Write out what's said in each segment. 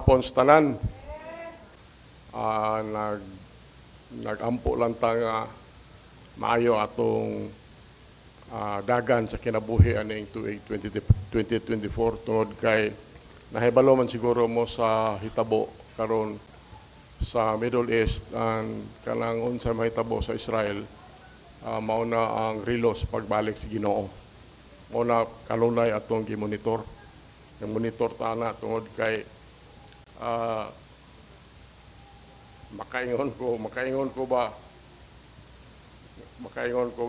hapon sa tanan. Nagampo lang ta nga maayo atong dagan sa kinabuhi aning tuig 2024 tungod kay nahibalo man siguro mo sa hitabo karon sa Middle East and kanang unsa mahitabo sa Israel. Mao na ang relo sa pagbalik sa Ginoo. Mao na kanunay atong gimonitor. Yung monitor ta na tungod kay makaingon ko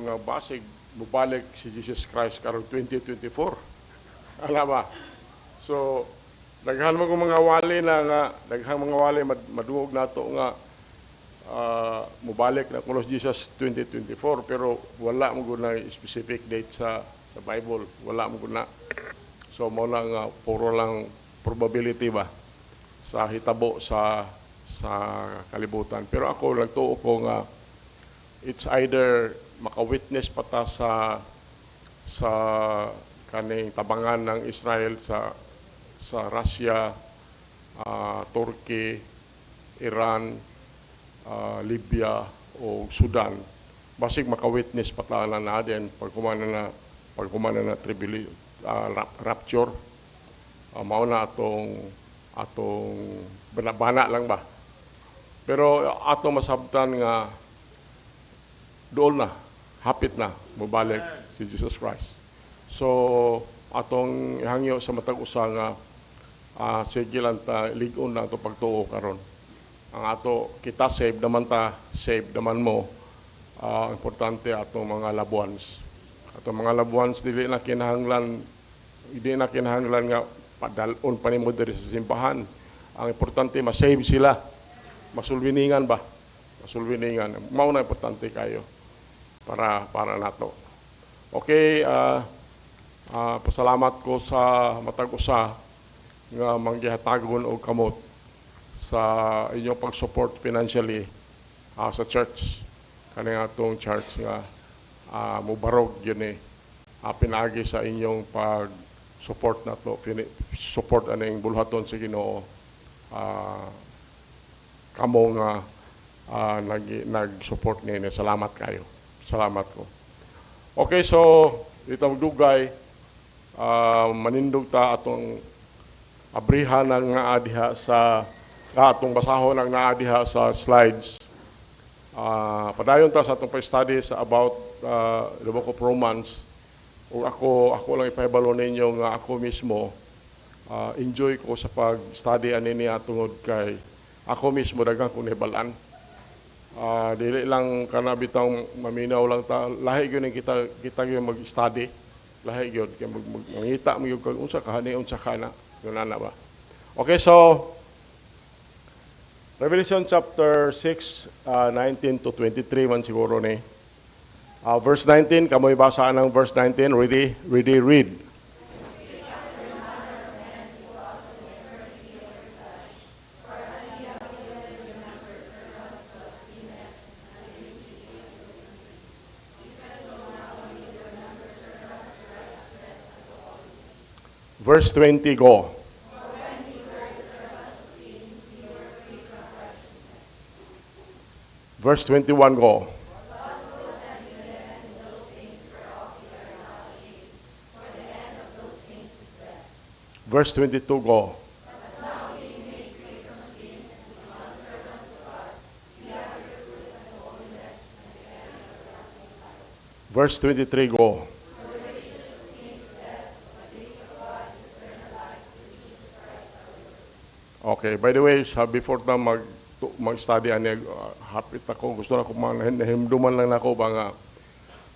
nga basig mubalik si Jesus Christ karong 2024. Ala ba? So daghang mga wali madungog nato nga mubalik na kuno si Jesus 2024 pero wala mo guna specific date sa Bible, wala mo guna. So mo na nga puro lang probability ba sa hitabo sa kalibutan. Pero ako nagtuo ko nga it's either maka-witness pa ta sa kaning tabangan ng Israel sa Russia, Turkey, Iran, Libya o Sudan. Basig maka-witness pa ta na din pagkumana na rapture. Mao na atong banabana lang ba. Pero ato masabtan nga doon na, hapit na, mabalik si Jesus Christ. So, atong ihangyo sa matag usa nga sige lang ta ligon na ato pagtuo karon. Ang ato kita save naman mo. Importante atong mga loved ones. Atong mga loved ones dili na kinahanglan nga padalon pa nimo diri sa simbahan. Ang importante ma-save sila. Masulwiningan ba? Mao na importante kayo para nato. Okay, pasalamat ko sa matag usa nga manggihatagon og kamot sa inyong pag-support financially sa church. Kaning atong church nga mubarog yun pinaagi sa inyong pag-support nato, support aning bulhaton sa Ginoo. Kamo nga nag-support ngayon. Salamat kayo. Salamat ko. Okay, so itong dugay, manindog ta atong abrihan ng naadiha sa atong basahon ng naadiha sa slides. Padayon ta sa atong pa-study sa about the book of Romans. O ako lang ipahibalo ninyo nga ako mismo enjoy ko sa pag-study ani tungod kay ako mismo daghang ko nahibalan. Dili lang kana bitang maminaw lang ta, lahi gyud kita gyud mag-study. Lahi gyud kay mangita mo gyud kag unsa kahani unsa kana, yun na ba. Okay, so Revelation chapter 6 19 to 23 man siguro ni. Verse 19, kamoy basa ng verse 19, ready, read. Verse 20, go. Verse 21, go. Verse 22, go. Verse 23, go. Okay, by the way, before na mag-study hapit ako, gusto na ko nahimduman lang ako ba nga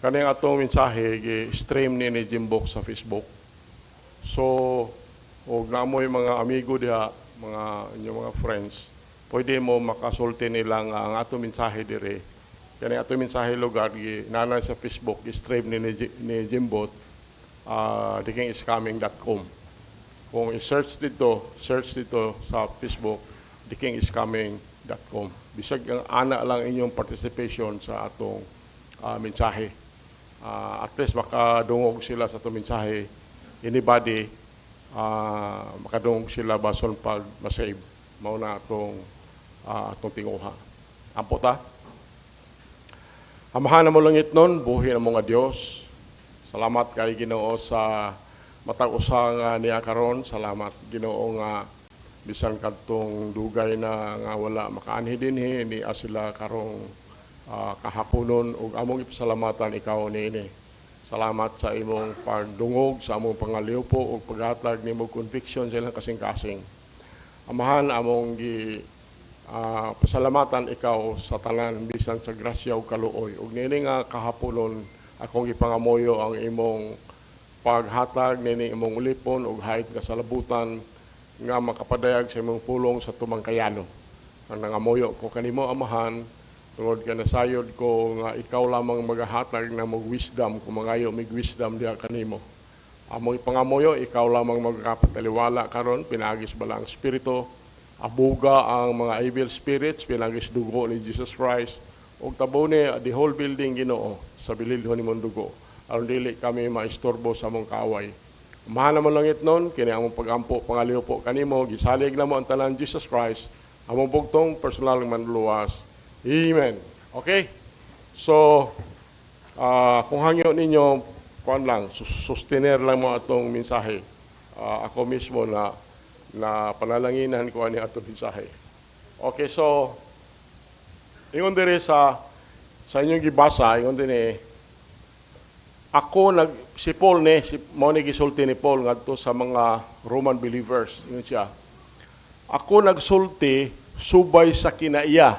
kanang atong mensahe stream ni Jimbok sa Facebook. So, og namoy mga amigo diha, inyong mga friends, pwede mo makasulti nila nga ang atong mensahe dire. Kanang atong mensahe lugar nanay sa Facebook, stream ni Jimbot, thekingiscoming.com. Kung i-search dito sa Facebook, thekingiscoming.com. Bisag ang ana lang inyong participation sa atong mensahe. At least makadungog sila sa atong mensahe. Anybody, makadungog sila bason pag masave. mao na atong tinguha. Ampo ta. Amahan na mo langit nun, buhi na mo nga Dios. Salamat kay Ginoo sa matag usa nga niya karon. Salamat Ginoo nga bisan kadtong dugay na nga wala makaanhi dinhi ni sila karong kahaponon ug among ipasalamatan ikaw niini. Salamat sa imong pagdungog sa among pangaliupo ug paghatag nimo conviction sa ilang kasing-kasing. Amahan among pasalamatan ikaw sa tanan bisan sa grasya ug kaluoy. Ug nini nga kahaponon akong ipangamoyo ang imong paghatag nini imong ulipon ug hait nga salabutan nga makapadayag sa imong pulong sa tumang kayano. Ang nangamoyo ko kanimo amahan tungod ka nasayod ko nga ikaw lamang magahatag na mag wisdom kung mangayo mig wisdom diha kanimo. Among ipangamoyo ikaw lamang magkapataliwala karon pinagis bala ang espiritu. Abuga ang mga evil spirits, pinagis dugo ni Jesus Christ, ug tabone the whole building Ginoo sa bililhon ni mong dugo. Aron dili kami maistorbo sa among kaaway. Mahal naman langit nun, kini among pagampo, pangaliw po kanimo, gisalig na mo ang tanan Jesus Christ, among bugtong personal manluwas. Amen. Okay? So, kung hangyo ninyo, kuan lang, sustainer lang mo atong mensahe. Ako mismo na panalanginan ko ani atong mensahe. Okay, so ingon dire sa inyong gibasa, ingon din si Paul mao ni gisulti ni Paul ngadto sa mga Roman believers. Ingon siya, ako nagsulti subay sa kinaiya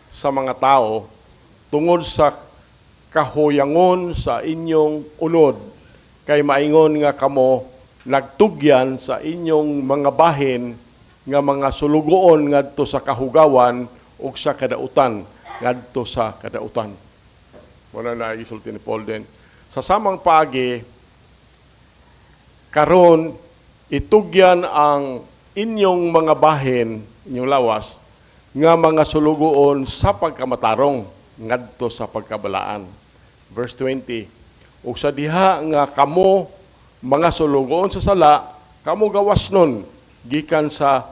sa mga tao tungod sa kahuyangon sa inyong unod kay maingon nga kamo nagtugyan sa inyong mga bahin nga mga sulugoon ngadto sa kahugawan ug sa kadautan ngadto sa kadautan. Wala na isulti ni Paul din. Sa samang paagi karon itugyan ang inyong mga bahin, inyong lawas nga mga sulugoon sa pagkamatarong ngadto sa pagkabalaan. Verse 20. Ug sa diha nga kamo mga sulugoon sa sala, kamo gawas nun gikan sa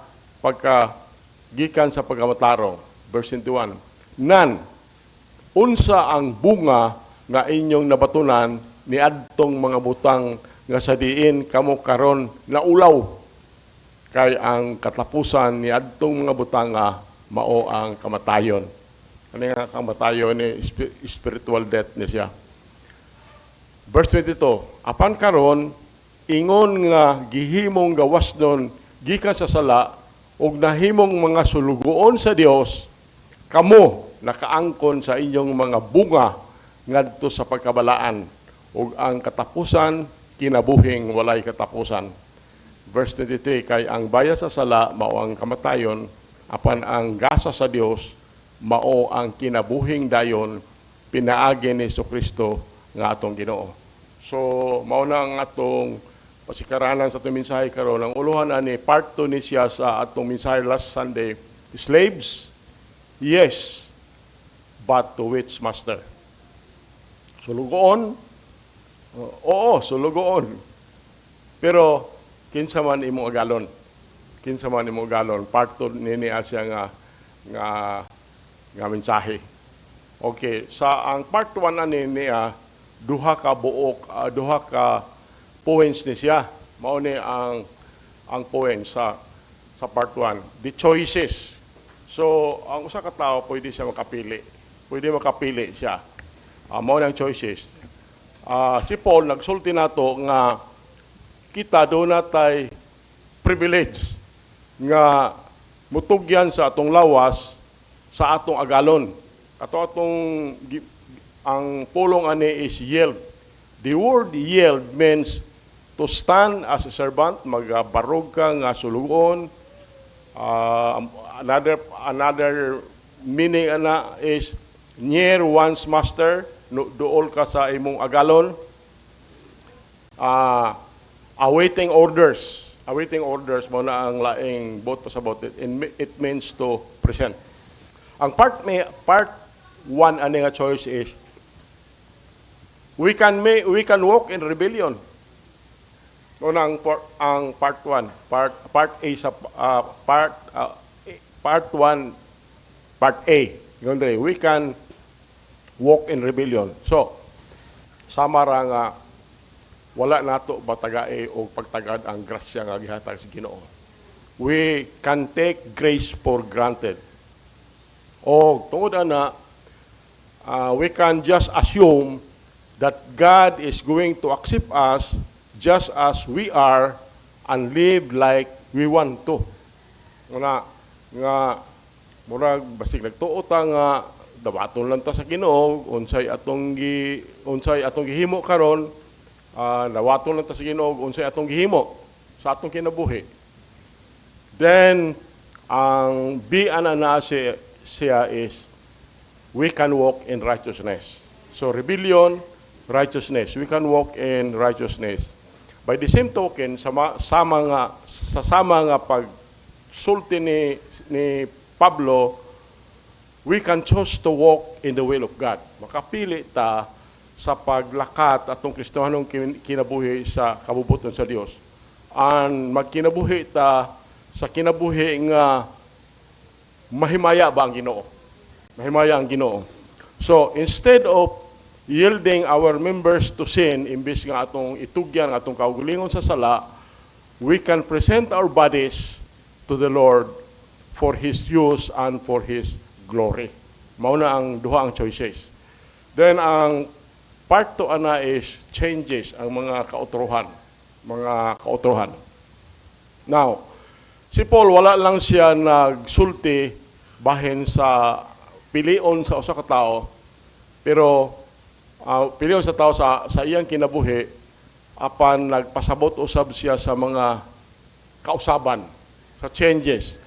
pagkamatarong. Verse 21. Nan unsa ang bunga nga inyong nabatunan ni adtong mga butang nga sa diin kamo karon naulaw kay ang katapusan ni adtong mga butang nga mao ang kamatayon. Ano nga kamatayon ni spiritual death ni siya. Verse 22, apan karon ingon nga gihimong gawas nun gikan sa sala ug nahimong mga sulugoon sa Dios, kamo nakaangkon sa inyong mga bunga ngadto sa pagkabalaan ug ang katapusan kinabuhing walay katapusan. Verse 23, kay ang bayad sa sala mao ang kamatayon, apan ang gasa sa Dios mao ang kinabuhing dayon pinaagi ni Jesucristo nga atong Ginoo. So mao na ang atong pasikaranan sa atong mensahe karon. Ang uluhan ani part 2 ni siya sa atong mensahe last Sunday. Slaves, yes, but to which master? Sulugoon? Oo, sulugoon. Pero kinsa man imong agalon? Kinsa man imong agalon? Part 2 nini siya nga mensahe. Okay, sa ang part 1 ani niya duha ka points ni siya. Mao ni ang points sa part 1, the choices. So ang usa ka tawo pwede siya makapili. Pwede makapili siya. Mao ang choices. Si Paul nagsulti nato nga kita do natay privilege nga mutugyan sa atong lawas sa atong agalon. Ang pulong ani is yield. The word yield means to stand as a servant, magbarog ka nga sulugon. Another meaning ana is near one's master, duol ka sa imong agalon. Awaiting orders. Awaiting orders mo na ang laing both pasabot. It means to present. Ang part 1 ani nga choice is we can walk in rebellion. Ang part 1, part A sa part 1, part A. Ganun we can walk in rebellion. So, sama ra nga wala nato batagae o pagtagad ang grasya nga gihatag sa Ginoo. We can take grace for granted. O tungod ana, we can just assume that God is going to accept us just as we are and live like we want to. Nga murag basig nagtuo ta nga dawaton lang ta sa Ginoo unsay atong gihimo karon, dawaton lang ta sa Ginoo unsay atong gihimo sa atong kinabuhi. Then ang B-ana na siya is we can walk in righteousness. So rebellion, righteousness. We can walk in righteousness. By the same token, sama nga pagsulti ni Pablo, we can choose to walk in the will of God. Makapili ta sa paglakat atong Kristohanong kinabuhi sa kabubuton sa Dios. And magkinabuhi ta sa kinabuhi nga mahimaya ba ang Ginoo? Mahimaya ang Ginoo. So, instead of yielding our members to sin, imbis nga atong itugyan, atong kaugalingon sa sala, we can present our bodies to the Lord for His use and for His glory. Mauna ang duha ang choices. Then, ang part 2 ana is changes, ang mga kauturuhan. Now, si Paul, wala lang siya nagsulti bahin sa pilion sa usa ka tao, pero pilion sa tao sa iyang kinabuhi, apan nagpasabot usab siya sa mga kausaban, sa changes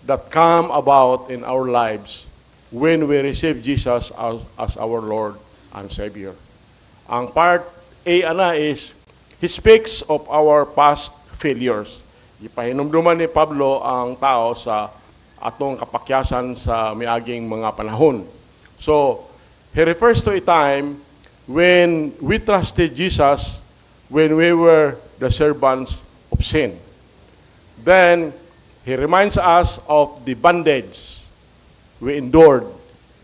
that come about in our lives when we receive Jesus as our Lord and Savior. Ang part A ana is, he speaks of our past failures. Ipahinumduman ni Pablo ang tao sa atong kapakyasan sa miaging mga panahon. So, he refers to a time when we trusted Jesus when we were the servants of sin. Then, he reminds us of the bondage we endured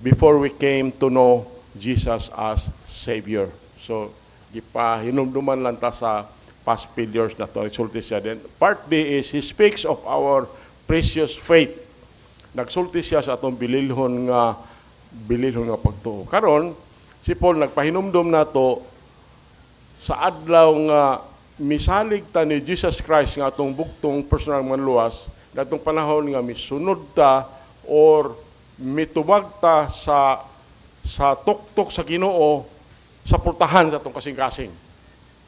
before we came to know Jesus as Savior. So, ipahinumduman lang ta sa past failures na to, resulti siya. Then, part B is, he speaks of our precious faith. Nagsulti siya sa atong bililhon nga pagtuo. Karon, si Paul nagpahinumdom nato sa adlaw nga misalig ta ni Jesus Christ nga atong bugtong personal manluwas, natong panahon nga misunod ta or mitubag ta sa tuktok sa Ginoo sa pultahan sa atong kasing-kasing.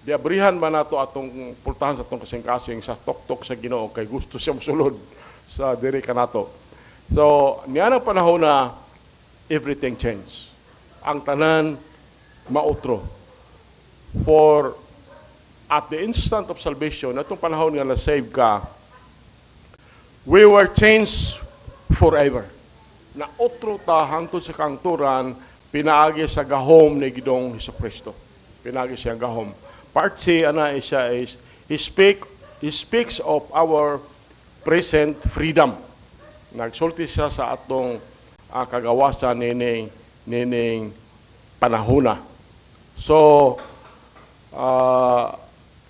Diabrihan ba nato atong pultahan sa atong kasing-kasing sa tuktok sa Ginoo kay gusto siya mosulod sa diri kanato. So, niya ng panahon na everything changed. Ang tanan mautro. For at the instant of salvation, atong panahon nga na-save ka, we were changed forever. Na utro ta hangtod sa kangturan, pinaagi sa gahom ni Gidong Hesukristo. Pinaagi siya gahom. Part C, ana siya is, he speaks of our present freedom. Nagsulti siya sa atong kagawasan nining panahona. So,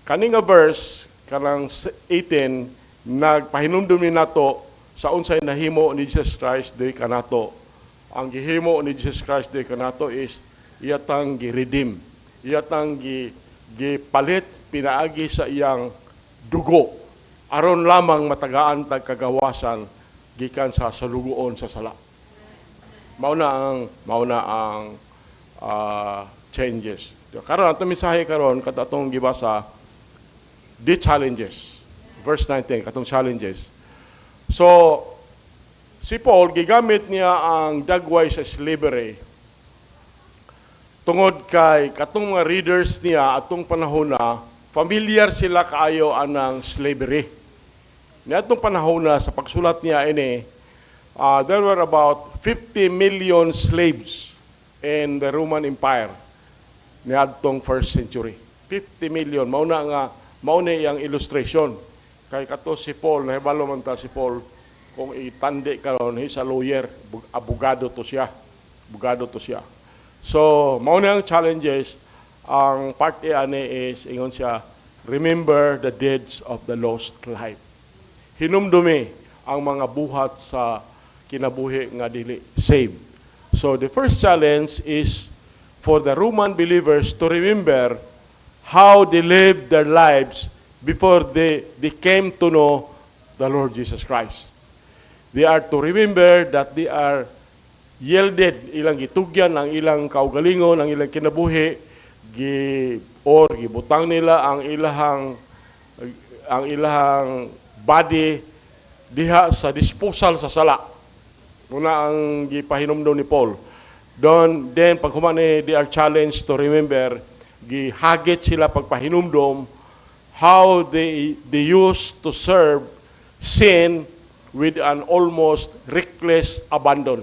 kaning verse, kanang 18, nagpahinumdumi nato sa unsay nahimo ni Jesus Christ diri kanato. Ang gihimo ni Jesus Christ diri kanato is iyatang gi-redeem. Iyatang gipalit pinaagi sa iyang dugo aron lamang matagaan tag kagawasan gikan sa salugoon sa sala. Mauna ang changes. Karon ato mensahe karon kat atong gibasa the challenges. Verse 19 katong challenges. So si Paul gigamit niya ang dagway sa slavery tungod kay katong mga readers niya atong panahon na familiar sila kaayo anang slavery. Niadtong panahon na sa pagsulat niya ini, there were about 50 million slaves in the Roman Empire niadtong first century. 50 million. Mauna iyang illustration. Kay kato si Paul, nahibalo man ta si Paul, kung itandi karon, he's a lawyer, abogado to siya. Abogado to siya. So, mao na ang challenges. Ang part A ani is, ingon siya, remember the deeds of the lost life. Hinumdumi ang mga buhat sa kinabuhi nga dili saved. So, the first challenge is for the Roman believers to remember how they lived their lives before they came to know the Lord Jesus Christ. They are to remember that they are yielded, ilang gitugyan, ang ilang kaugalingon, ang ilang kinabuhi, gibutang nila ang ilahang body diha sa disposal sa sala. Muna ang gipahinom ni Paul. Then pag humani, they are challenged to remember, gihagit sila pagpahinumdom, how they used to serve sin with an almost reckless abandon.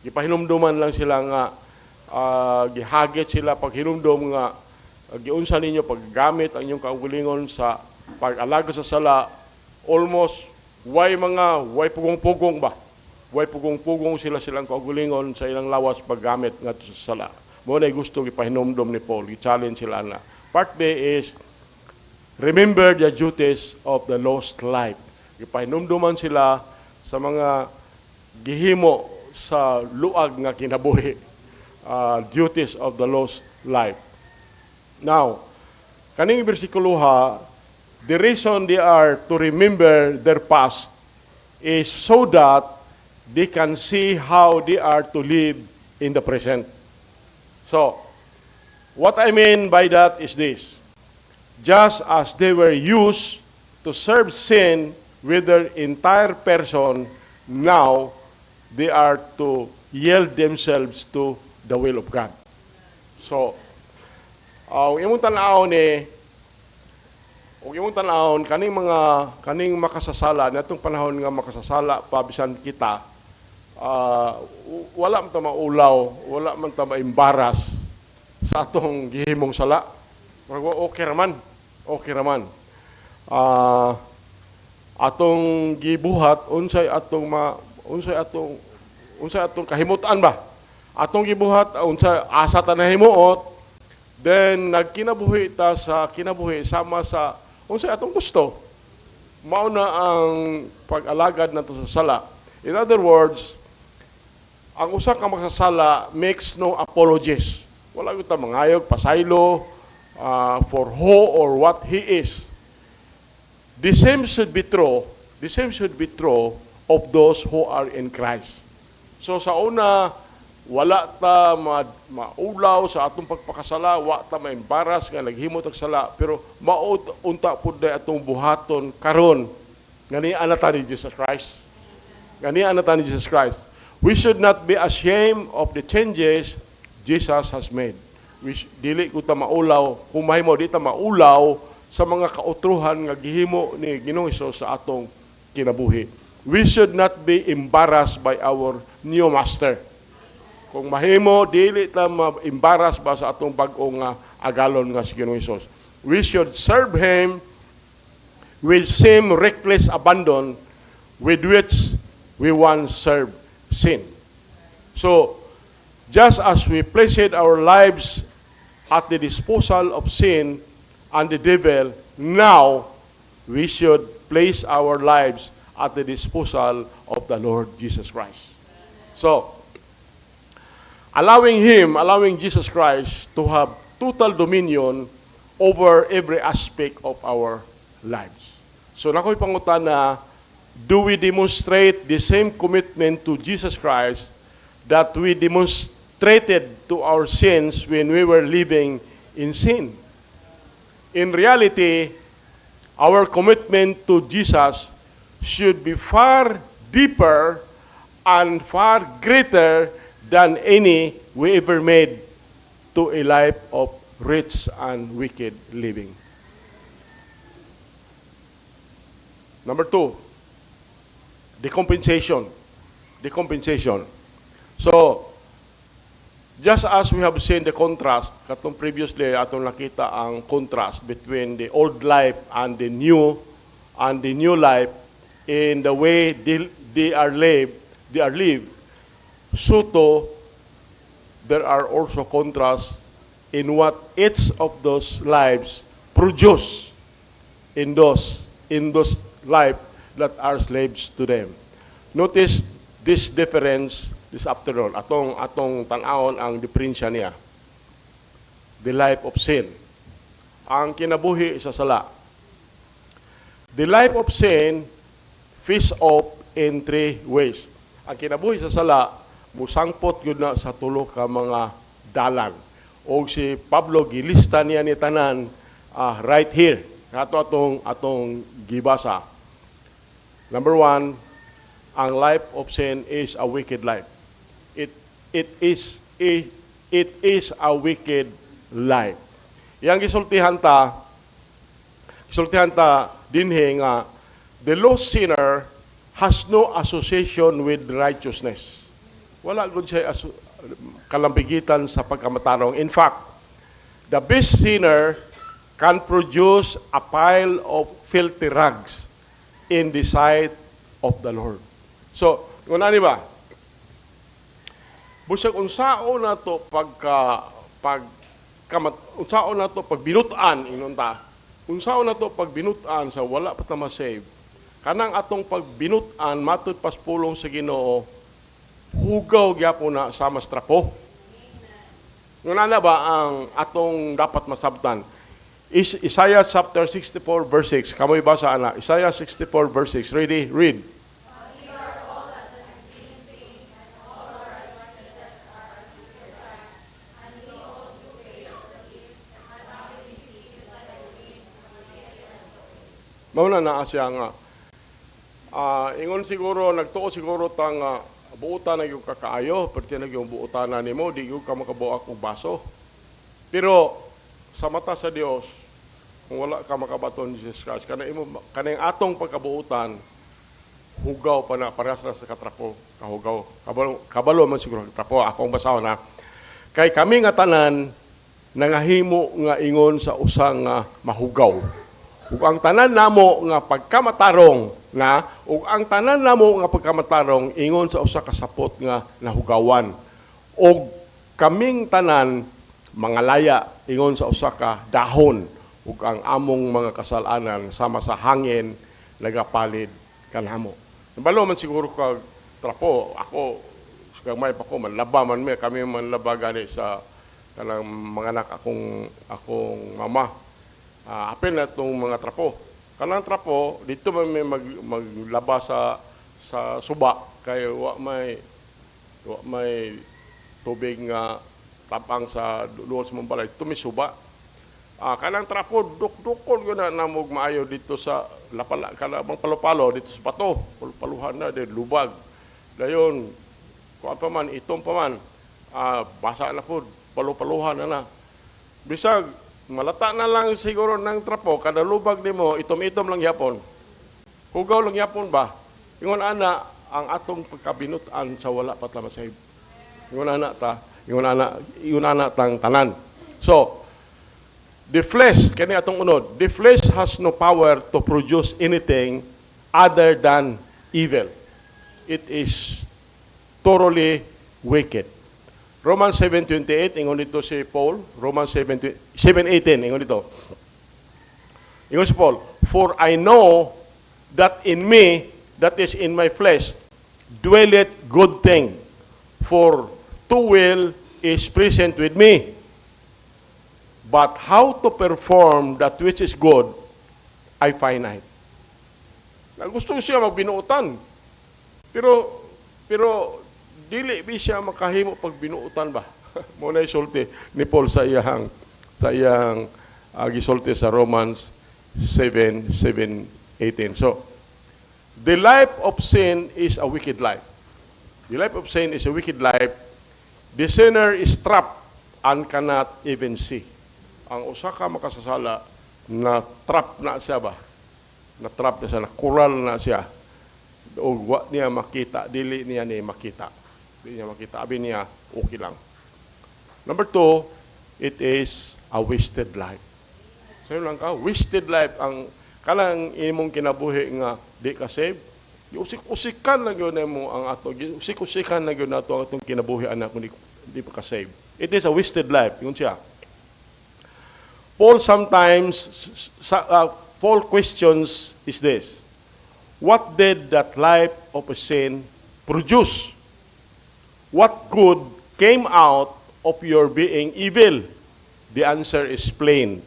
Gipahinumduman lang sila nga, gihagit sila paghinumdom nga, giunsa ninyo paggamit ang inyong kaugalingon sa pag-alaga sa sala, almost way pugong-pugong ba? Way pugong-pugong silang kaugalingon sa ilang lawas paggamit nga sa sala. Muna gusto gipahinumdom ni Paul, i-challenge sila na. Part B is, remember the duties of the lost life. Gipahinumduman sila sa mga gihimo sa luag nga kinabuhi, duties of the lost life. Now, kaning bersikuloha, the reason they are to remember their past is so that they can see how they are to live in the present. So, what I mean by that is this. Just as they were used to serve sin with their entire person, now they are to yield themselves to the will of God. So, imong tanawon kaning makasasala natong panahon nga makasasala pabisan kita, wala man ta maulaw, wala man ta maimbaras sa atong gihimong sala. Okay raman. Atong gibuhat unsay atong kahimutan ba? Atong gibuhat unsay asa ta nahimuot, then nagkinabuhi ta sa kinabuhi sama sa unsay atong gusto. Mao na ang pag-alagad nato sa sala. In other words, ang usa ka magsasala makes no apologies. Wala gyud ta mangayog pasaylo for who or what he is. The same should be true of those who are in Christ. So sa una, wala ta maulaw sa atong pagpakasala, wala ta maembaras nga naghimo tag sala, pero maunta pud day atong buhaton karon ngani anata ni Jesus Christ. We should not be ashamed of the changes Jesus has made. Dili ko ta maulaw, kung mahimo di ta maulaw sa mga kautruhan nga gihimo ni Ginoong Hesus sa atong kinabuhi. We should not be embarrassed by our new master. Kung mahimo, dili ta ma-embarrass ba sa atong bag-o nga agalon nga si Ginoong Hesus. We should serve Him with same reckless abandon with which we once served sin. So, just as we placed our lives at the disposal of sin and the devil, now we should place our lives at the disposal of the Lord Jesus Christ. So, allowing Jesus Christ to have total dominion over every aspect of our lives. So, nakoy pangutana, do we demonstrate the same commitment to Jesus Christ that we demonstrated to our sins when we were living in sin? In reality, our commitment to Jesus should be far deeper and far greater than any we ever made to a life of rich and wicked living. Number 2, the compensation. So, just as we have seen the contrast, katong previously atong nakita ang contrast between the old life and the new life, in the way they are lived, so too, there are also contrasts in what each of those lives produce in those life that are slaves to them. Notice this difference this afternoon. Atong tan-awon ang diferensya niya. The life of sin. Ang kinabuhi sa sala. The life of sin fish off in three ways. Ang kinabuhi sa sala, musangpot yun na sa tulo ka mga dalan. O si Pablo, gilista niya ni tanan right here. Atong gibasa. Number one, ang life of sin is a wicked life. It is a wicked life. Yang gisultihan ta dinhi nga the lost sinner has no association with righteousness. Wala gud siya kalambigitan sa pagkamatarong. In fact, the best sinner can produce a pile of filthy rags in the sight of the Lord. So, kunani ba? Busag unsao na to unsao na to pagbinutan inunta. Unsao na to pagbinutan sa wala pa ta ma-save. Kanang atong pagbinutan matud pas pulong sa Ginoo, hugaw gyapon na sa mastrapo. Ngunana ba ang atong dapat masabtan? Isaiah chapter 64 verse 6. Kamoy basa ana. Isaiah 64 verse 6. Ready? Read. Mauna na siya nga. Ingon siguro, nagtuo siguro tang buutan na yung kakaayo, pati na yung buutan na nimo, di yung ka makabuak og baso. Pero, sa mata sa Dios, kung wala ka makabaton ni Jesus Christ, kanang atong pagkabuutan, hugaw pa na, parehas na sa katrapo, kahugaw. Kabalo man siguro katrapo, akong basaw na. Kay kami nga tanan, nangahimo nga ingon sa usang mahugaw. Ug ang tanan namo nga pagkamatarong ug ang tanan namo nga pagkamatarong ingon sa usa ka sapot nga nahugawan. Ug kaming tanan mangalaya ingon sa usa ka dahon ug ang among mga kasalanan sama sa hangin nagapalid kanamo. Nabalo man siguro kag trapo ako may pa ko manlaba man kami manlaba gani sa kanang mga anak akong mama. Apil na itong mga trapo. Kanang trapo, dito may maglaba sa suba kay wa may tubig nga tapang sa luwas mong balay. Ito may suba. Kanang trapo, dukdukol yun na namog maayo dito sa kanang palopalo, dito sa bato. Paluhan na, lubag. Dayon, kung pa man, itong pa man, basa na po, palupaluhan na. Bisag, malata na lang siguro ng trapo, kada lubag nimo itom-itom lang yapon. Hugaw lang yapon ba? Ingon ana ang atong pagkabinutan sa wala pa ta masayb. Ingon ana tang tanan. So, the flesh kani atong unod, the flesh has no power to produce anything other than evil. It is thoroughly wicked. Romans 7:28, ingon dito si Paul. Romans 7:18, ingon dito. Ingon si Paul, for I know that in me, that is in my flesh, dwelleth good thing, for to will is present with me. But how to perform that which is good, I find not. Gusto siya magbinuutan. Pero dili bi siya makahimo pag binuutan ba? Muna isulti ni Paul sa iyang gisulti sa Romans 7:18. So, the life of sin is a wicked life. The life of sin is a wicked life. The sinner is trapped and cannot even see. Ang usa ka makasasala na trap na siya ba? Na trap na siya, na kural na siya. O wa niya makita, dili niya ni makita. Hindi niya makita. Abi niya, okay lang. Number 2, it is a wasted life. Sayo lang ka, wasted life. Ang kanang imong kinabuhi nga di ka save, Usik-usikan na yun mo ang ato. Usik-usikan na yun nato ang atong kinabuhi anak kung di pa ka-save. It is a wasted life. Yun siya. Paul sometimes, Paul questions is this: what did that life of a sin produce? What good came out of your being evil? The answer is plain.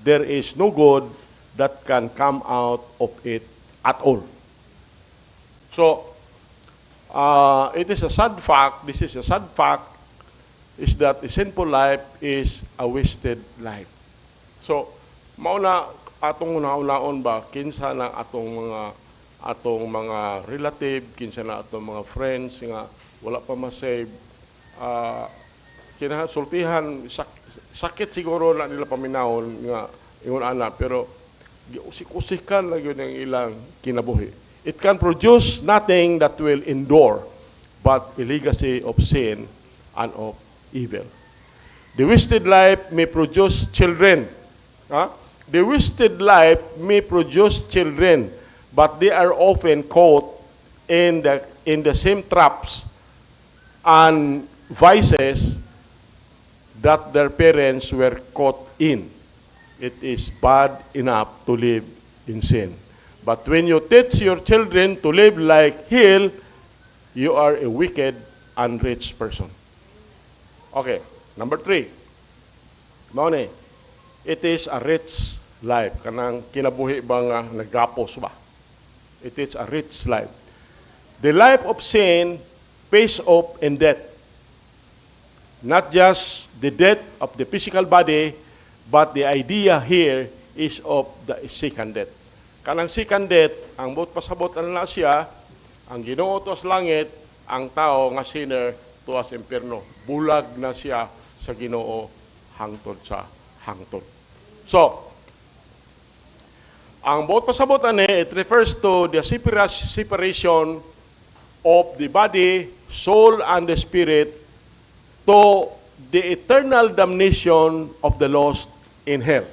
There is no good that can come out of it at all. So, it is a sad fact, this is a sad fact, is that a sinful life is a wasted life. So, mauna atong naon ba kinsa na atong mga relative, kinsa na atong mga friends nga wala pa ma-save, kinasultihan sakit siguro na nila paminahon nga ingon ana, pero usik-usikan lang yun ang ilang kinabuhi. It can produce nothing that will endure but a legacy of sin and of evil. The wasted life may produce children. The wasted life may produce children, but they are often caught in the same traps and vices that their parents were caught in. It is bad enough to live in sin. But when you teach your children to live like hell, you are a wicked and rich person. Okay, number 3. Mauni, it is a rich life. Kanang kinabuhi ba nga naggapos ba? It is a rich life. The life of sin pays off in death. Not just the death of the physical body, but the idea here is of the second death. Kanang second death, ang buot pasabot na siya, ang Ginoo tuwas langit, ang tao nga sinner tuwas impierno. Bulag na siya sa Ginoo hangtod sa hangtod. So, ang buot pasabot it refers to the separation of the body, soul, and the spirit to the eternal damnation of the lost in hell.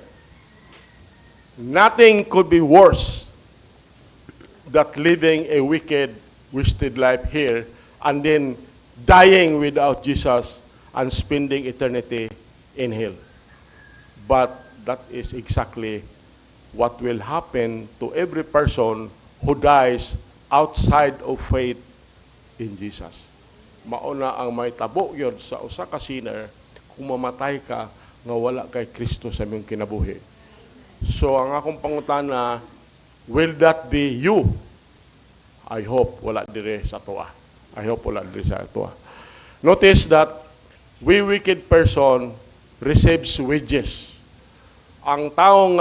Nothing could be worse than living a wicked, wasted life here and then dying without Jesus and spending eternity in hell. But that is exactly what will happen to every person who dies outside of faith in Jesus. Mauna ang may tabo yun sa usa ka sinner kung mamatay ka nga wala kay Kristo sa imong kinabuhi. So ang akong pangutana, will that be you? I hope wala dire sa tuwa. I hope wala dire sa tuwa. Notice that we wicked person receives wages. Ang tao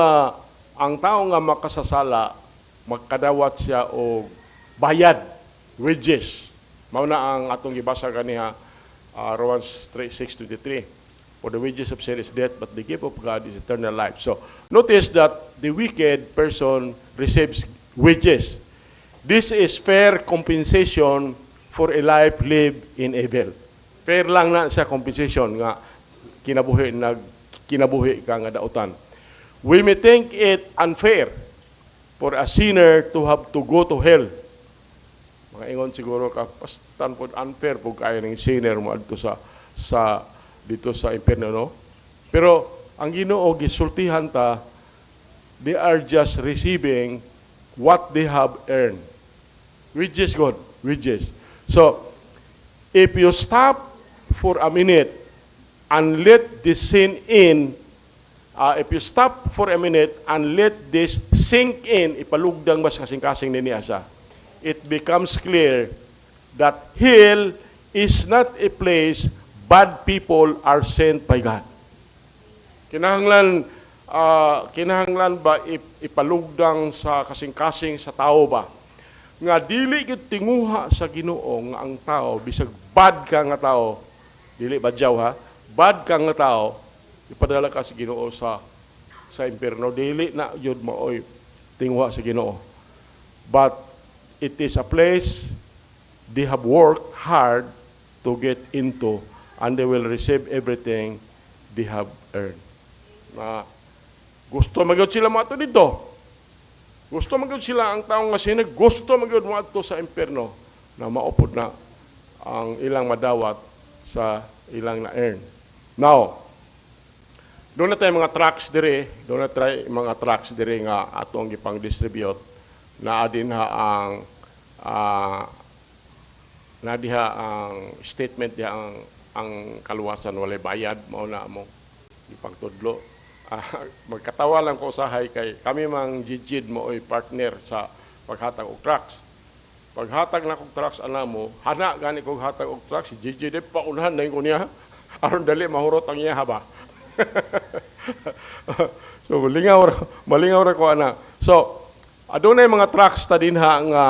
nga makasasala, magkadawat siya og bayad, wages. Mao na ang atong gibasa kaniha Romans 6:23. For the wages of sin is death, but the gift of God is eternal life. So, notice that the wicked person receives wages. This is fair compensation for a life lived in evil. Fair lang na siya compensation nga kinabuhi ka nga dautan. We may think it unfair for a sinner to have to go to hell. Mga ingon siguro ka, pastan po unfair po kayo ng sinner mo dito sa impierno, no? Pero ang Ginoo gisultihan ta, they are just receiving what they have earned. Wages, God, wages. So, if you stop for a minute and let this sin in, if you stop for a minute and let this sink in, ipalugdang mas kasing-kasing niya siya, it becomes clear that hell is not a place bad people are sent by God. Kinahanglan ba ipalugdang sa kasing-kasing sa tao ba? Nga dili gid tinguha sa Ginoo nga ang tao bisag bad ka nga tao, dili badyaw ha, bad ka nga tao, ipadala ka sa Ginoo sa impierno, dili na yun maoy tinguha sa Ginoo. But it is a place they have worked hard to get into, and they will receive everything they have earned. Na gusto magyud sila mato dito. Gusto magyud sila ang taong nga sinag, gusto magyud moadto sa impierno na maupod na ang ilang madawat sa ilang na-earn. Now, doon na tayo mga trucks dire, doon na tayo mga trucks dire nga atong gipang distribute na adin ha ang na diha ang statement diha ang kaluwasan walay bayad mao na mo ipagtudlo. Magkatawa lang ko usahay kay kami mang jijid mo oy partner sa paghatag og trucks. Paghatag na kog trucks ana mo, hana gani kog hatag og trucks, si jijid paunahan na ko niya aron dali mahurot ang iya ba. So malingaw ra ko ana. So adunay mga trucks ta dinha nga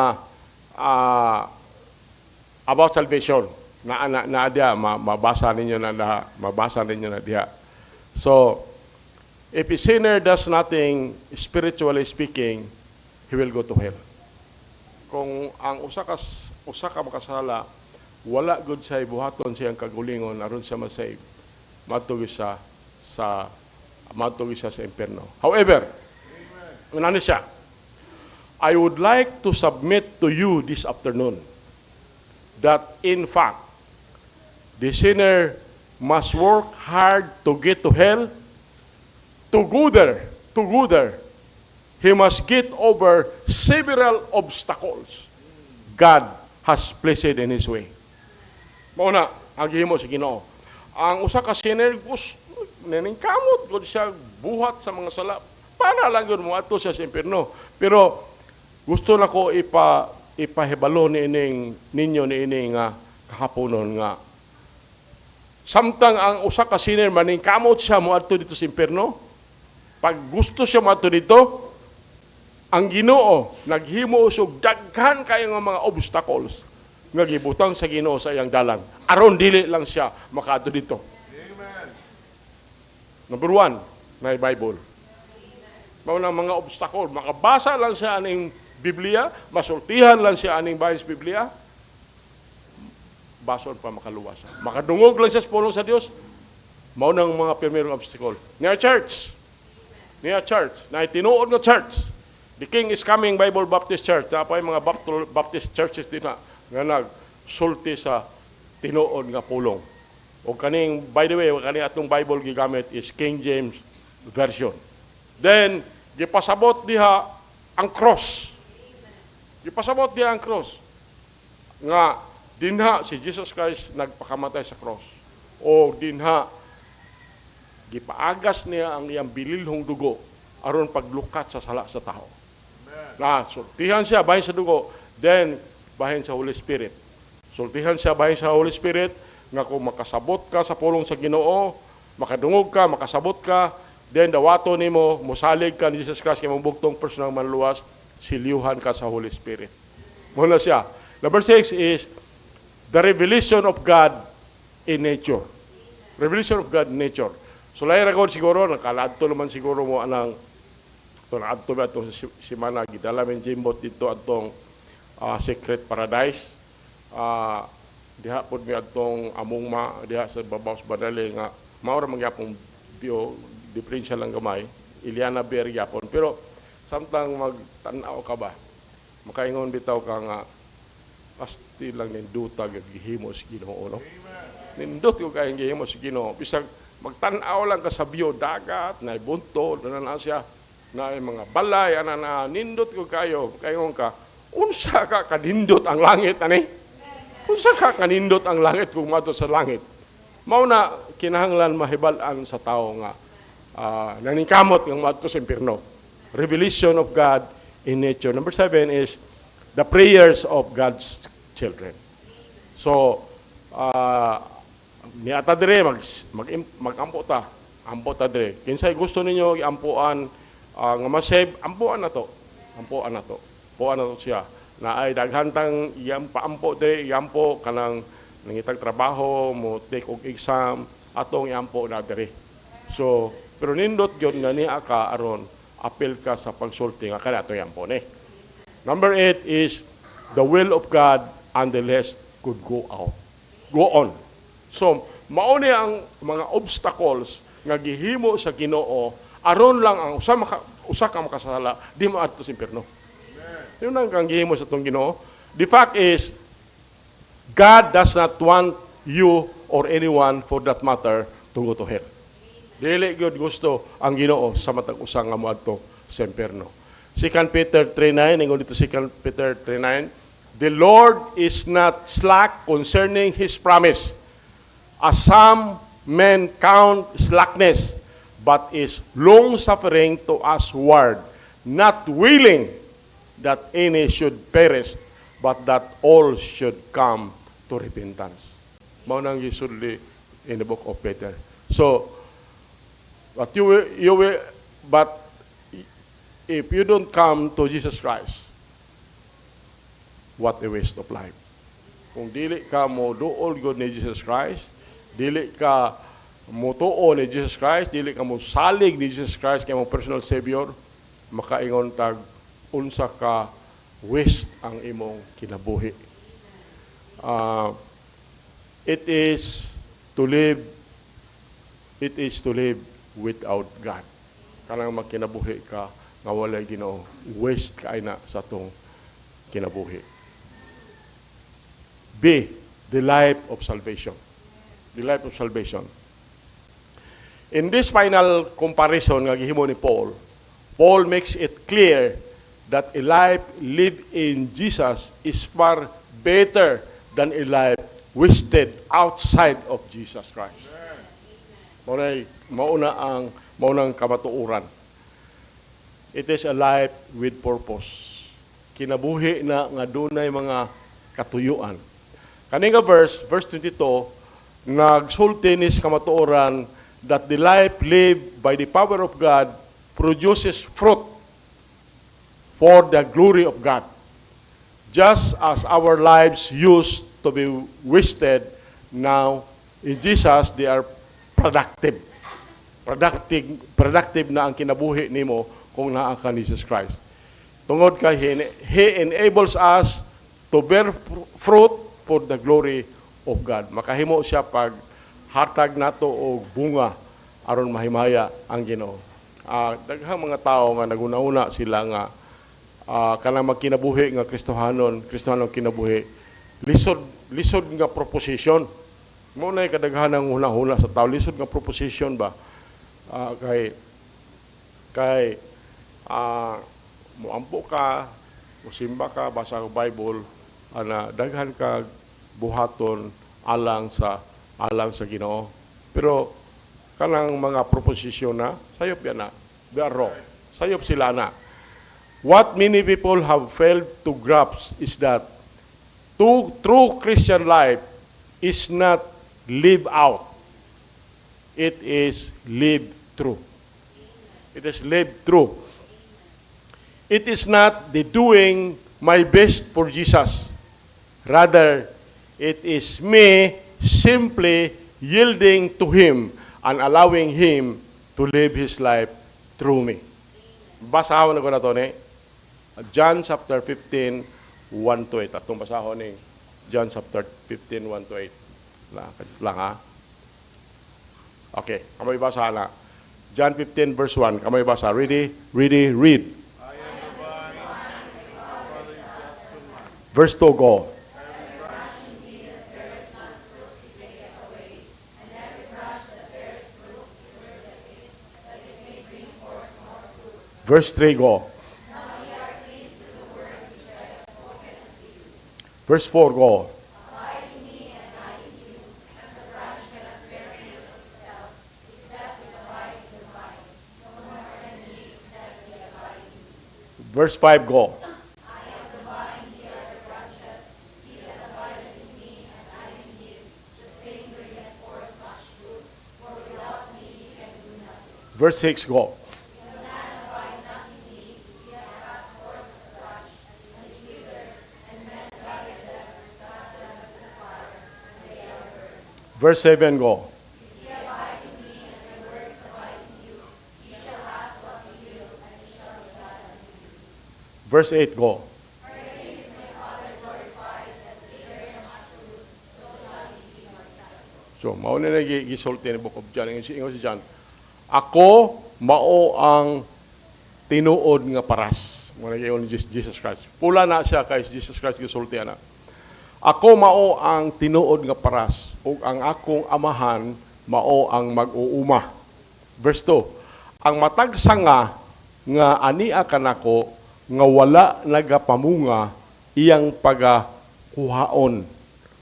about salvation na dia mabasa ninyo na diha. So if a sinner does nothing spiritually speaking, he will go to hell. Kung ang usa ka makasala wala gud say buhaton siyang kagulingon aron siya ma-save, matugi siya sa impierno. However, ano siya? I would like to submit to you this afternoon that in fact, the sinner must work hard to get to hell. To go there, he must get over several obstacles God has placed in his way. Mauna, ang gihimo sa Ginoo. Ang usa ka sinner, kamot gud siya buhat sa mga sala. Para lang yun mo ato siya sa impierno. Pero gusto na ko ipahibalo ninyo ni nga kahaponon nga samtang ang usa ka sinner maning kamot siya mo adto dito sa impierno, pag gusto siya mo adto dito, ang Ginoo naghimo usog daghan kayo nga mga obstacles nga gibutang sa Ginoo sa iyang dalan aron dili lang siya makaadto dito. Amen. Number 1, na Bible. Mao na mga obstacle, makabasa lang siya aning Biblia, masultihan lang siya aning bahis Biblia, bason pa makaluwasan. Makadungog lang siya sa pulong sa Dios, mao nang mga primerong obstacle. Niya church, na tinuod nga church. The King is Coming Bible Baptist Church. Tapos mga Baptist churches din na nga nagsulti sa tinuod nga pulong. O kaning, by the way, kaning atong Bible gigamit is King James Version. Then, gipasabot diha ang cross. Gipasabot diha ang cross. Nga, dinha si Jesus Christ nagpakamatay sa cross. O dinha, gipaagas niya ang iyang bililhong dugo aron paglukat sa sala sa tao. Na, sultihan siya bahin sa dugo, then bahin sa Holy Spirit. Sultihan siya bahin sa Holy Spirit, nga kung makasabot ka sa pulong sa Ginoo, makadungog ka, makasabot ka, then dawato nimo, musalig ka ni Jesus Christ, kaya mabuktong personal manluwas, siliuhan ka sa Holy Spirit. Muna siya. Number 6 is the revelation of God in nature. Revelation of God in nature. So, lahi ragod siguro, nakaladto naman siguro mo anang naadto ba itong simana, gidala men Jimbot dito atong Secret Paradise. Diha po mi atong amungma, diha sa babaw sa Badali nga, maura mangyapong view, diferensya lang gamay, Iliana Beer yapon. Pero, samtang magtanaw ka ba, makaingon bitaw ka nga, pasti lang ninduta gihimo sa Ginoo, no? Nindot ko kayong gihimo sa Ginoo. Bisag magtanaw lang ka sa view, dagat, na bunto, na siya, na mga balay, na nindot ko kayo ka, unsa ka kanindot ang langit, ani? Unsa ka kanindot ang langit kung mato sa langit? Mao na kinahanglan mahibalan sa tao nga naningkamot ng mato sa impierno. Revelation of God in nature. Number 7 is the prayers of God's children. So, niata dire magampo ta. Ampo ta dire. Kinsay gusto ninyo iampuan nga masave, ampuan na to. Ampuan na to. Ampuan na to siya. Na ay daghantang paampo dire, iampo kanang nangitag trabaho, mo take og exam, atong iampo na dire. So, pero nindot yun nga niya ka aron apil ka sa pagsulti nga kada to iampo ni. Number 8 is the will of God and the rest could go on. So, mao ni ang mga obstacles nga gihimo sa Ginoo aron lang ang usa ka makasala, di mo adto sa impierno. Yun ang kang gihimo sa itong Ginoo. The fact is, God does not want you or anyone for that matter to go to hell. Dili gyud gusto ang Ginoo sa matag usa nga moadto sa impierno. 2 Peter 3:9, ingon dito 2 Peter 3:9, the Lord is not slack concerning His promise, as some men count slackness, but is long-suffering to usward, not willing that any should perish, but that all should come to repentance. Mao nang gisulti in the book of Peter. So, but if you don't come to Jesus Christ, what a waste of life. Kung dili ka mo duol gud ni Jesus Christ, dili ka mo tuo ni Jesus Christ, dili ka mo salig ni Jesus Christ kay mo personal Savior, makaingon tag unsa ka waste ang imong kinabuhi. It is to live without God. Kanang magkinabuhi ka nga walay Ginoo, waste ka na sa tong kinabuhi. B, the life of salvation. The life of salvation. In this final comparison nga gihimo ni Paul makes it clear that a life lived in Jesus is far better than a life wasted outside of Jesus Christ. Maunang kamatuoran. It is a life with purpose. Kinabuhi na nga dunay mga katuyuan. Kaning nga verse 22, nagsulti ni kamatuoran that the life lived by the power of God produces fruit for the glory of God. Just as our lives used to be wasted, now in Jesus they are productive. Productive na ang kinabuhi nimo kung naa ka ni Jesus Christ. Tungod kay He enables us to bear fruit for the glory of God. Makahimo siya pag hatag nato og bunga aron mahimaya ang Ginoo. Daghang mga tao nga naguna-una sila nga kanang magkinabuhi nga Kristohanon kinabuhi, lisod nga proposition. Mo na kadaghanang huna-huna sa tao, lisod nga proposition ba? Kay muampo ka, musimba ka, basa ka Bible, daghan ka buhaton alang sa Ginoo. Pero kanang mga proposition na sayop yan na, they are wrong. Sayop sila na. What many people have failed to grasp is that true Christian life is not live out. It is live through. It is live through. It is not the doing my best for Jesus. Rather, it is me simply yielding to Him and allowing Him to live His life through me. Basahon na ko na ito ni John chapter 15, 1-8. Atong basahon ni John chapter 15, 1-8. Lang ha? Okay, kamay basa na. John 15 verse 1, kamay basa. Ready, read. Verse 2, go. Verse 3, go. Verse 4, go. Verse 5, go. Verse 6, go. Verse 7, go. Verse 8, go. So, mauna na gisulti ni Book of John. Ingon si John, Ako mao ang tinuod nga paras. Muna gayon ni Jesus Christ. Pula na siya kay Jesus Christ gisulti ana. Ako mao ang tinuod nga paras ug ang akong amahan mao ang mag-uuma. Verse 2. Ang matag sanga nga ania kanako nga wala nagapamunga iyang pagakuhaon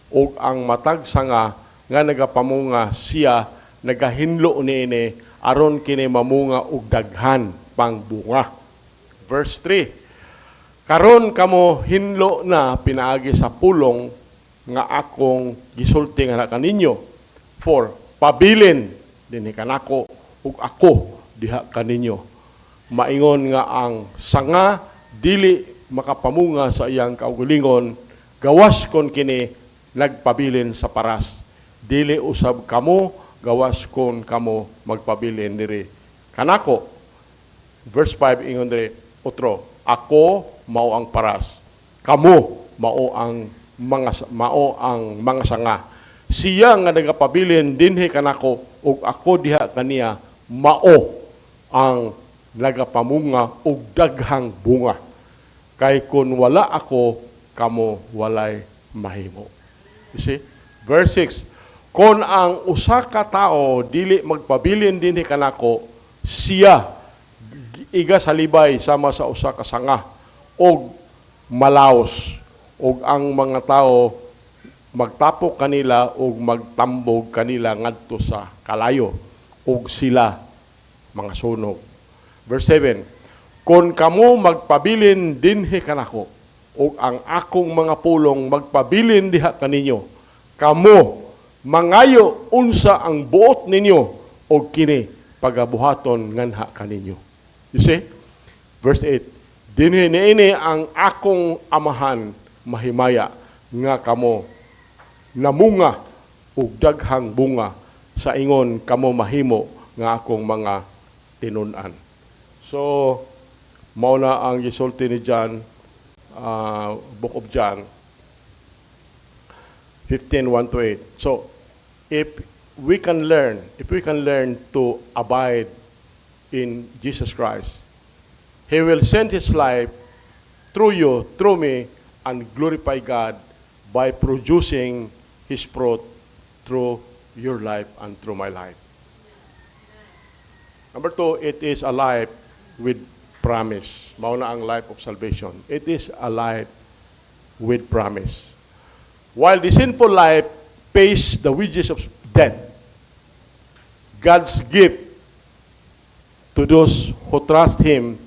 ug ang matag sanga nga nagapamunga siya nagahinlo niini aron kini mamunga og daghan pang bunga. Verse 3. Karon kamo hinlo na pinaagi sa pulong nga akong gisulti nga kaninyo. 4. Pabilin dinhi kanako ug ako diha kaninyo. Maingon nga ang sanga dili makapamunga sa iyang kaugalingon, gawas kon kini nagpabilin sa paras. Dili usab kamo, gawas kon kamo magpabilin diri kanako. Verse 5 ingon diri otro, ako mao ang paras, kamo mao ang mga sanga. Siya nga nagapabilin dinhi kanako ug ako diha kaniya mao ang nagapamunga og daghang bunga. Kay kun wala ako, kamo walay mahimo. You see? Verse 6. Kon ang usa ka tao dili magpabilin dinhi kanako, siya iga salibay sama sa usa ka sanga og malaos og ang mga tao magtapok kanila og magtambog kanila ngadto sa kalayo og sila mga sunog. Verse 7. Kon kamo magpabilin dinhi kanako ug ang akong mga pulong magpabilin diha kaninyo, kamo mangayo unsa ang buot ninyo og kini pagabuhaton nganha kaninyo. You see? Verse 8. Dinhi niini ang akong amahan mahimaya nga kamo namunga og daghang bunga sa ingon kamo mahimo nga akong mga tinun-an. So, mao na ang gisulti ni John, Book of John 15:1-8. So, if we can learn to abide in Jesus Christ, He will send His life through you, through me, and glorify God by producing His fruit through your life and through my life. Number 2, it is a life with promise. Mauna ang life of salvation. It is a life with promise. While the sinful life pays the wages of death, God's gift to those who trust Him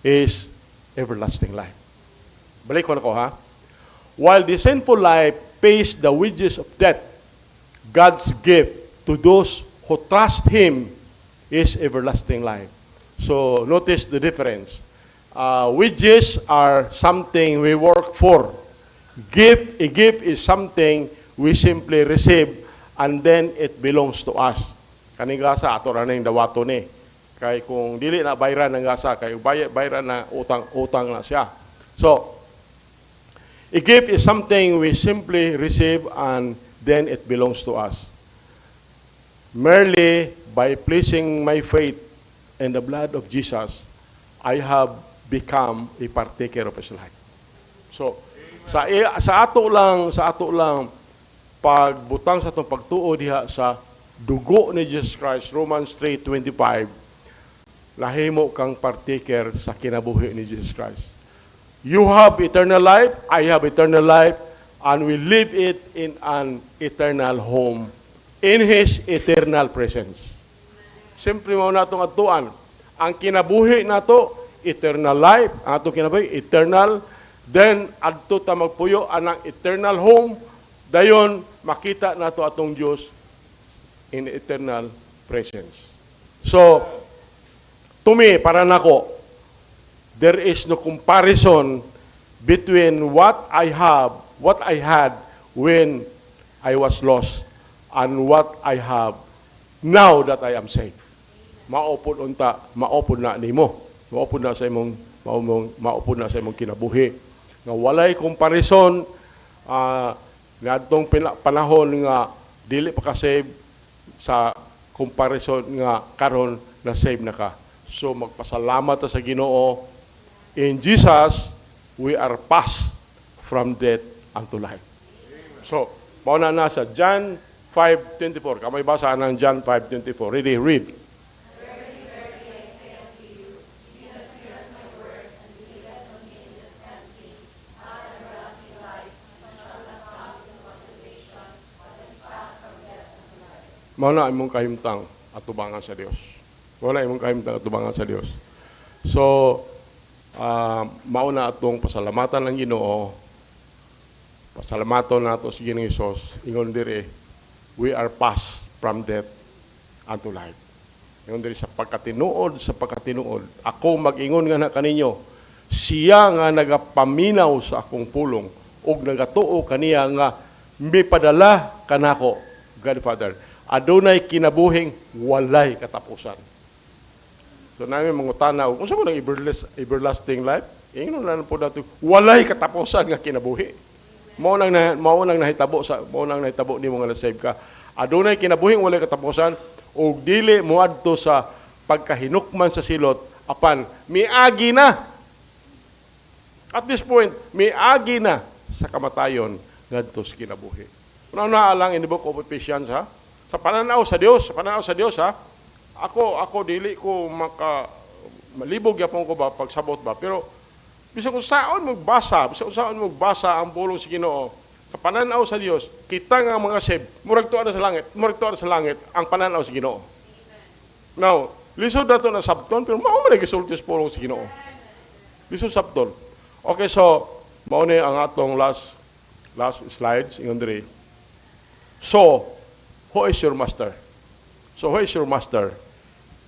is everlasting life. Balik ko na ko, ha? While the sinful life pays the wages of death, God's gift to those who trust Him is everlasting life. So, notice the difference. Wages are something we work for. A gift is something we simply receive and then it belongs to us. Kaning gasa, ato na yung dawato ni. Kay kung dili na bayran ng gasa, kay bayran na utang na siya. So, a gift is something we simply receive and then it belongs to us. Merely by placing my faith in the blood of Jesus, I have become a partaker of His life. So, sa ato lang pagbutang sa itong pagtuo diha sa dugo ni Jesus Christ, Romans 3:25, lahimo kang partaker sa kinabuhi ni Jesus Christ. You have eternal life, I have eternal life, and we live it in an eternal home in His eternal presence. Siyempre mo na itong atuan. Ang kinabuhi na ito, eternal life. Ang itong kinabuhi, eternal. Then, adto ta magpuyo anang eternal home. Dayon, makita na ito atong Diyos in eternal presence. So, to me, para nako, there is no comparison between what I had when I was lost and what I have now that I am saved. Maupod na nimo. Maupod na sa imong kinabuhi. Nga walay comparison ngadtong panahon nga dili pa ka-save sa comparison nga karon na save na ka. So magpasalamat ta sa Ginoo. In Jesus, we are passed from death unto life. So, mauna na sa John 5:24. Kamay basa ng John 5:24. Ready, read. Mauna imong kahimtang at tubangan sa Dios. Mauna imong kahimtang at tubangan sa Dios. So, mauna atong pasalamatan ng Ginoo. Pasalamaton nato si Ginoong Hesus. Ingon diri, we are passed from death unto life. Ingon diri sa pagkatinuod, ako mag-ingon nga na kaninyo, siya nga nagapaminaw sa akong pulong ug nagatuo kaniya nga mipadala kanako, God Father. Adunay kinabuhing walay katapusan. So namin mangutana, kung saan mo ng everlasting life, ingnon na po natin, walay katapusan nga kinabuhi. Maunang nahitabo ni mo nga na-save ka. Adunay kinabuhing walay katapusan, o dili mo adto sa pagkahinukman sa silot, apan, miagi na. At this point, miagi na sa kamatayon ngadto sa kinabuhi. Kung naalang in the book of Ephesians, ha? Sa pananaw sa Dios, ha? Ako dili ko malibog yapon ko ba pagsabot ba, pero bisag kung saan mo basa ang pulong sa Ginoo sa pananaw sa Dios, kita nga mga save murag tuwa na sa langit ang pananaw sa Ginoo. Now, lisod dato na sabton, pero mao man gisulti sa pulong sa Ginoo. Lisod sabton. Okay, so mao ni ang atong last slides ingon diri. So, who is your master?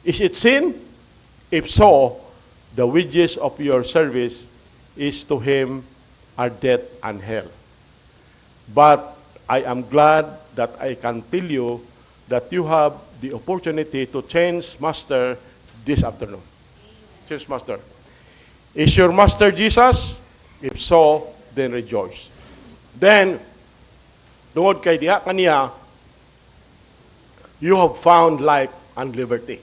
Is it sin? If so, the wages of your service is to him are death and hell. But I am glad that I can tell you that you have the opportunity to change master this afternoon. Change master. Is your master Jesus? If so, then rejoice. Then, tungod kay diha kaniya, you have found life and liberty.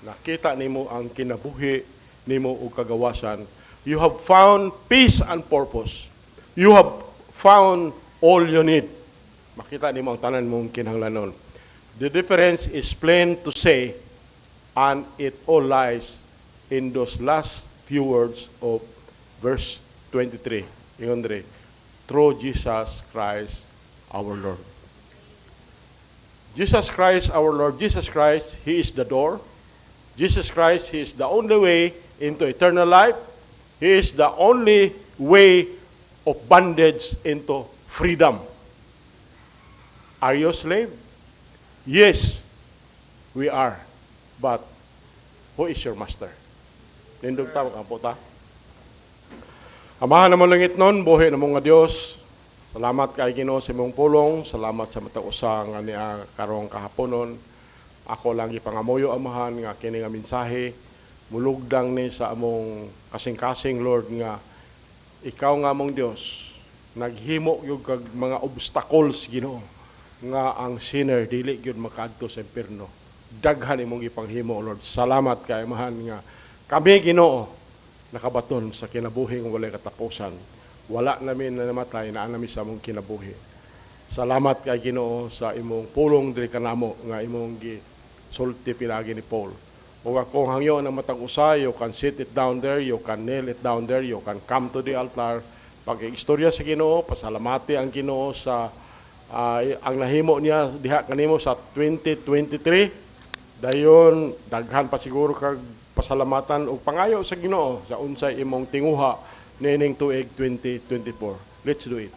Nakita nimo ang kinabuhi nimo ug kagawasan. You have found peace and purpose. You have found all you need. Makita nimo ang tanan mong kinahanglanon. The difference is plain to say, and it all lies in those last few words of verse 23. Ingon diri, through Jesus Christ our Lord. Jesus Christ our Lord, Jesus Christ, He is the door. Jesus Christ, He is the only way into eternal life. He is the only way of bondage into freedom. Are you a slave? Yes, we are. But who is your master? Nindog ta, magkaputa. Amahan naman langit nun, buhay na mga Diyos. Salamat kay Ginoo sa imong pulong. Salamat sa matausa nga niya karong kahaponon. Ako lang ipangamuyo amahan nga kini nga mensahe mulugdang ni sa among kasing-kasing Lord nga ikaw nga among Dios naghimo gyud kag mga obstacles Ginoo nga ang sinner dili gyud makaadto sa impierno. Daghan imong ipanghimo Lord. Salamat kay amahan nga kami Ginoo nakabaton sa kinabuhing walay katapusan. Wala namin na namatay na anami sa among kinabuhi. Salamat kay Ginoo sa imong pulong diri kanamo nga imong sulti pinagi ni Paul. Kung akong hangyo na matag usay, you can sit it down there, you can nail it down there, you can come to the altar. Pag-istorya sa Ginoo, pasalamati ang Ginoo sa ang nahimo niya diha kanimo sa 2023. Dayon daghan pa siguro kag pasalamatan ug pangayo sa Ginoo sa unsay imong tinguha nining tuig 2024. Let's do it.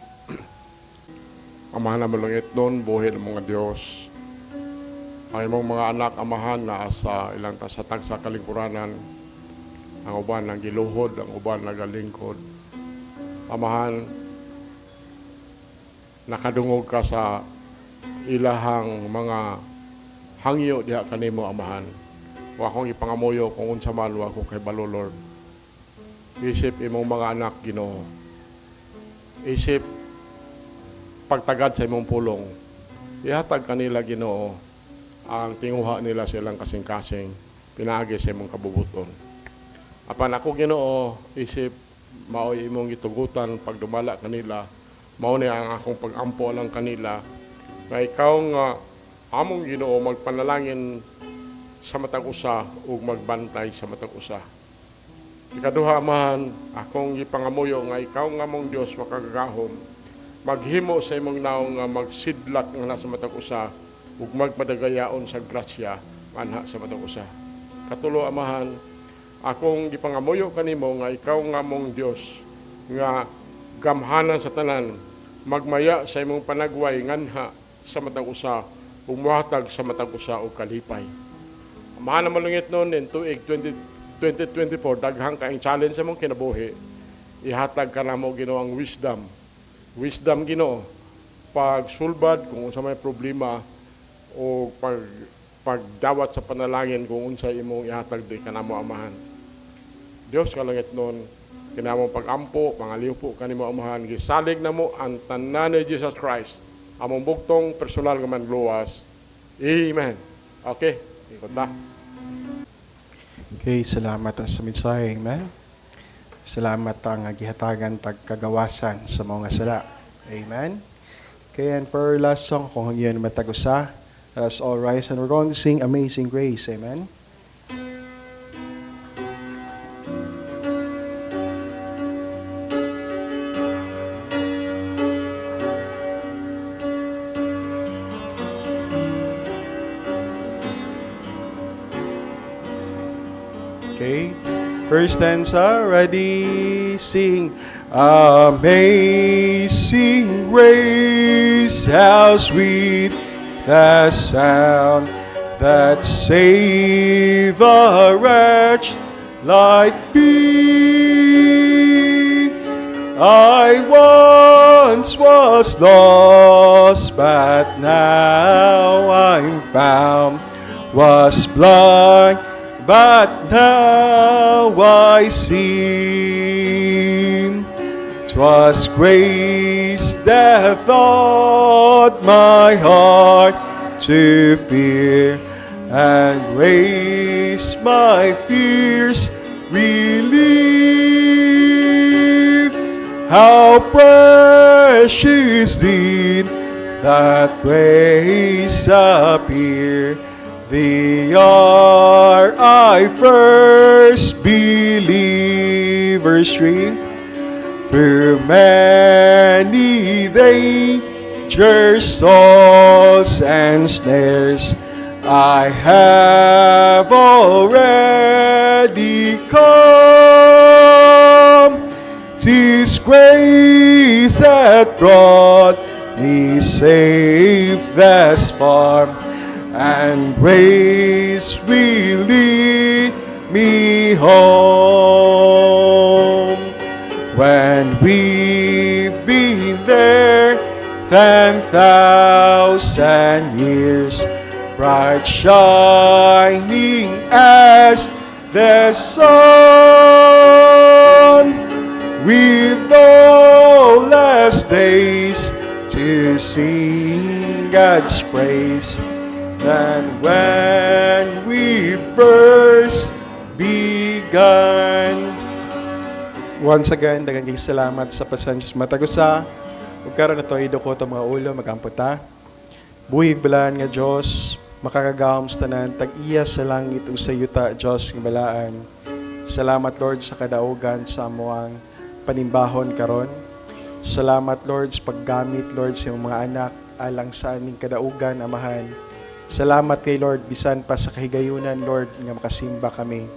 Amahan na malungit nun, buhay ng mga Diyos. Ang imong mga anak, amahan na sa ilang kasatag sa kalingkuranan. Ang uban ng giluhod, ang uban nagalingkod. Amahan, nakadungog ka sa ilahang mga hangyo diha kanimo, amahan. Wa akong ipangamuyo kung unsa man wa ko kay balo, Lord. Isip imong mga anak, Ginoo. Isip pagtagad sa imong pulong. Ihatag kanila Ginoo ang tinguha nila silang kasing-kasing pinaagi sa imong kabubuton. Apan ako Ginoo isip mao'y imong gitugutan pag dumala kanila, mao ni ang akong pag-ampo lang kanila nga ikaw nga among Ginoo magpanalangin sa matag usa ug magbantay sa matag usa. Ikaduha man akong gipangamuyo nga ikaw nga mong Dios makagagahom maghimo sa imong naong nga magsidlak nga nasa matag usa ug magpadagayaon sa grasya anha sa matag usa. Katulo amahan, akong gipangamuyo kanimo nga ikaw nga mong Dios nga gamhanan sa tanan, magmaya sa imong panagway nganha sa matag usa ug mohatag sa matag usa og kalipay. Amahan na malungit noon in tuig 2024 daghang kaayong challenge sa imong kinabuhi. Ihatag ka namo Ginoo ang wisdom. Wisdom Ginoo pagsulbad kung unsa may problema o pagdawat sa panalangin kung unsa imong ihatag di kanamo amahan. Dios kalangit noon kinamong pag-ampo, pangaliw po kanimo amahan, gisalig namo ang tanan ni Jesus Christ. Among bugtong personal nga manluwas. Amen. Okay, ikot na. Okay, salamat sa mensahe, amen. Salamat ang gihatagan tagkagawasan sa mga sala. Amen. Okay, and for our last song, kung yun matagusa, let us all rise and we're going to sing Amazing Grace. Amen. Okay, first stanza, ready, sing. Amazing grace, how sweet the sound that saved a wretch like me. I once was lost, but now I'm found, was blind, but now I see. 'Twas grace that taught my heart to fear, and grace my fears relieve. How precious did that grace appear the hour I first believed. Verse 3. Through many dangers, toils, and snares, I have already come. 'Tis grace that brought me safe thus far, and grace will lead me home. When we've been there 10,000 years, bright shining as the sun, we've no less days to sing God's praise than when we first begun. Once again, daghang kay salamat sa pasensya matagusa. Ug karon nato idukot ang mga ulo magamputa. Buhig balaan nga Dios, makakagahom sa tanan tag-iya sa langit ug sa yuta Dios nga balaan. Salamat Lord sa kadaugan sa amoang panimbahon karon. Salamat Lord sa paggamit Lord sa imong mga anak alang sa aning kadaugan amahan. Salamat kay Lord bisan pa sa kahigayunan Lord nga makasimba kami.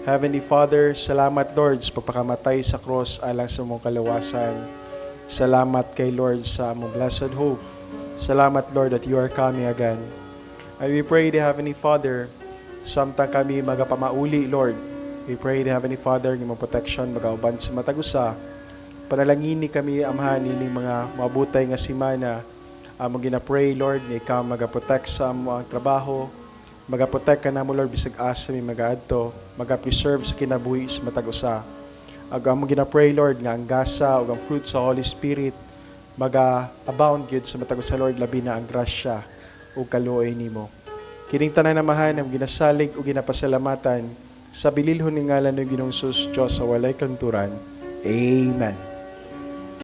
Heavenly Father, salamat Lord sa pagpakamatay sa cross alang sa mong kalawasan. Salamat kay Lord sa mong blessed hope. Salamat Lord that you are coming again. And we pray the Heavenly Father, samtang kami magapamauli Lord, we pray the Heavenly Father ng mong protection magauban sa matagusa. Panalangini kami amahan ining mga mabutay nga simana. Among gina-pray Lord nga ikaw magaprotect sa among trabaho. Magaprotect ka na mo Lord bisag asa mi magaadto, magapreserve sa kinabuhi sa matag usa. Ag among gina-pray Lord nga ang gasa ug ang fruit sa Holy Spirit maga-abound gyud sa matag usa Lord labi na ang grasya ug kaluoy nimo. Kining tanan namahan ang ginasalig o ginapasalamatan sa bililhon ni ngalan ng Ginoong Sus Diyos sa walay kanturan. Amen.